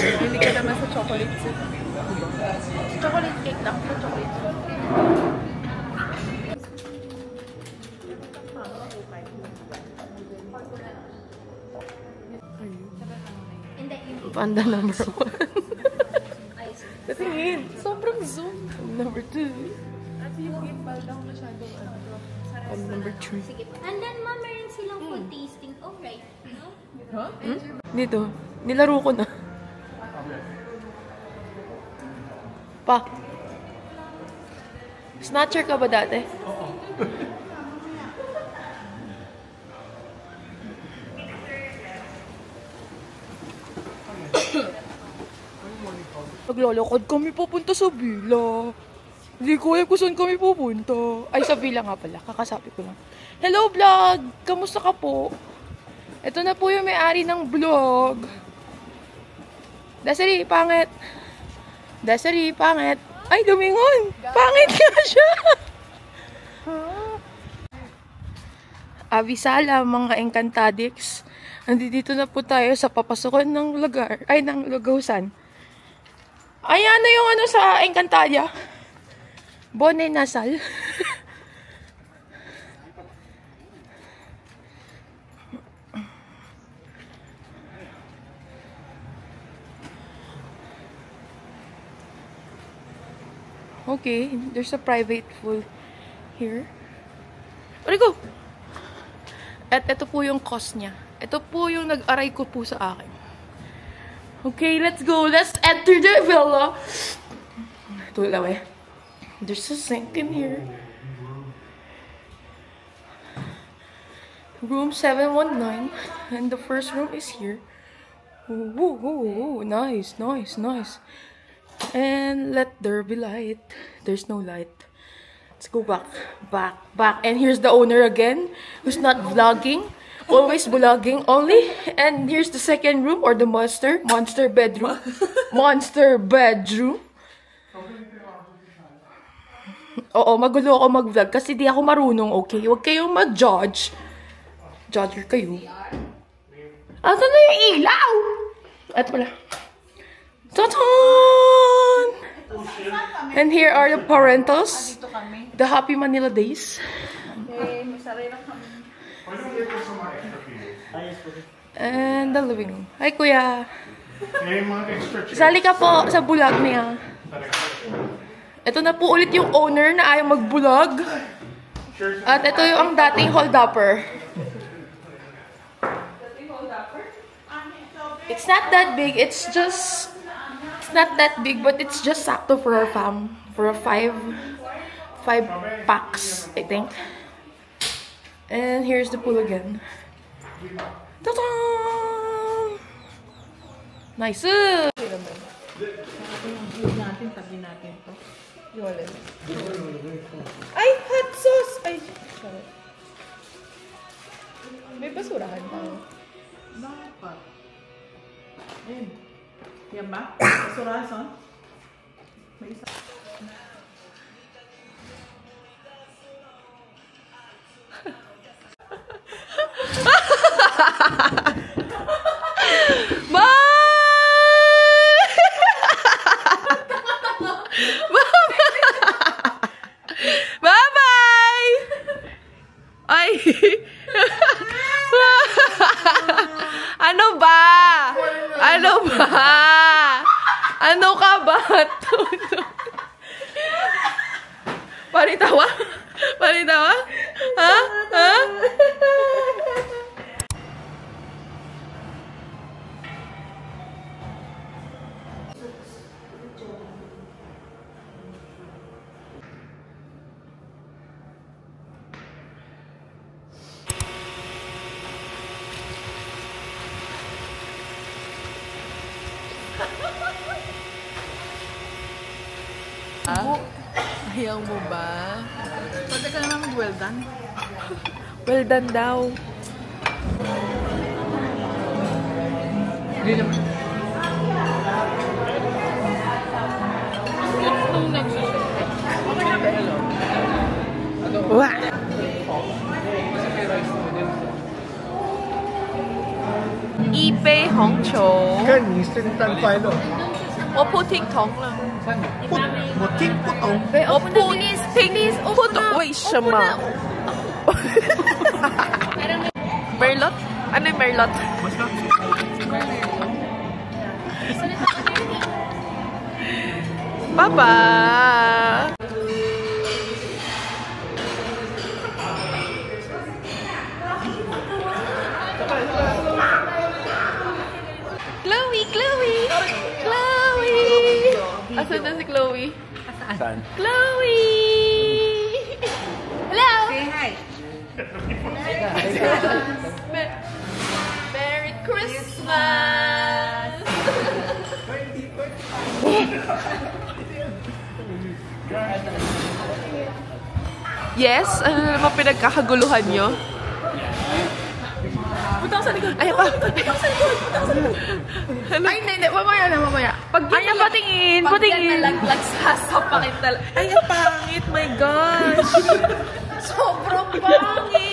Hindi ka naman sa chocolate soup. Chocolate cake lang. Sa chocolate soup. Panda number 1. Tingin. Sobrang zoom. Number 2. At yung gimbal daw masyadong number 3. Sige po. And then, ma'am, meron silang food tasting. Alright. No? Huh? Dito. Nilaro ko na. Pa. Snatcher ka ba dati? Oo. Naglalakad kami pupunta sa villa. Hindi ko alam kung saan kami pupunta. Ay, sa villa nga pala. Kakasabi ko lang. Hello, vlog! Kamusta ka po? Ito na po yung may-ari ng vlog. Desiree, pangit. Desiree, pangit. Ay, lumingon! Pangit ka siya! Avisala, mga Encantadix. Nandito na po tayo sa papasukan ng lugar. Ay, ng lugasan. Ay, ano yung ano sa Encantadia? Bonne Nasal. Okay, there's a private pool here. Where go? At ito po yung cost niya. Ito po yung nag-aray ko po sa akin. Okay, let's go. Let's enter the villa. Tulaw eh. There's a sink in here. Room 719. And the first room is here. Ooh, ooh, ooh, ooh. Nice, nice, nice. And let there be light. There's no light. Let's go back, back, back. And here's the owner again, who's not vlogging. Always vlogging only. And here's the second room, or the monster bedroom. Monster bedroom. Oo, magulo ako mag-vlog kasi di ako marunong, okay? Huwag kayong mag-judge. Judger kayo. Asa na yung ilaw? At wala. Ta-tan! And here are the parentals. The Happy Manila Days. Okay, may sarili kami. And the living room. Hi, Kuya. Sali ka po sa bulag niya. Ito na po ulit yung owner na ayaw mag-bulag. At ito yung ang dating hold-upper. It's not that big. It's not that big, but it's just sakto for our fam. For a 5 packs, I think. And here's the pool again. Ta-da! Nice! Tabi natin to. Ay, hot sauce! Ay, sorry. May basurahan tayo. Dapat. Ayun. Yan ba? Basurahan, son? May isa. Bye-bye! Ay! Ano ba? Ano ba? Ano ka ba? Paritawa? Paritawa? Ha? Ha? Ayaw mo ba? Pwede ka naman mag-well done. Well done daw. Hindi naman. Wah! 杯红酒。跟你圣诞快乐。我不听懂了。我听不懂。我不懂为什么。Merlot? Ano yung Merlot? Papa! Chloe! Chloe! Chloe! Asan na si Chloe? Saan? Chloe! Hello! Say hi. Merry Christmas! Yes? Ano naman pinagkakaguluhan nyo? Putang sa likod. Ay, pa! Putang sa likod. Hello? Ay, hindi. Mamaya na, mamaya. Ay, patingin! Patingin! Nalaglag sa pakit talaga. Ay, ang pangit! My gosh! Sobrang pangit.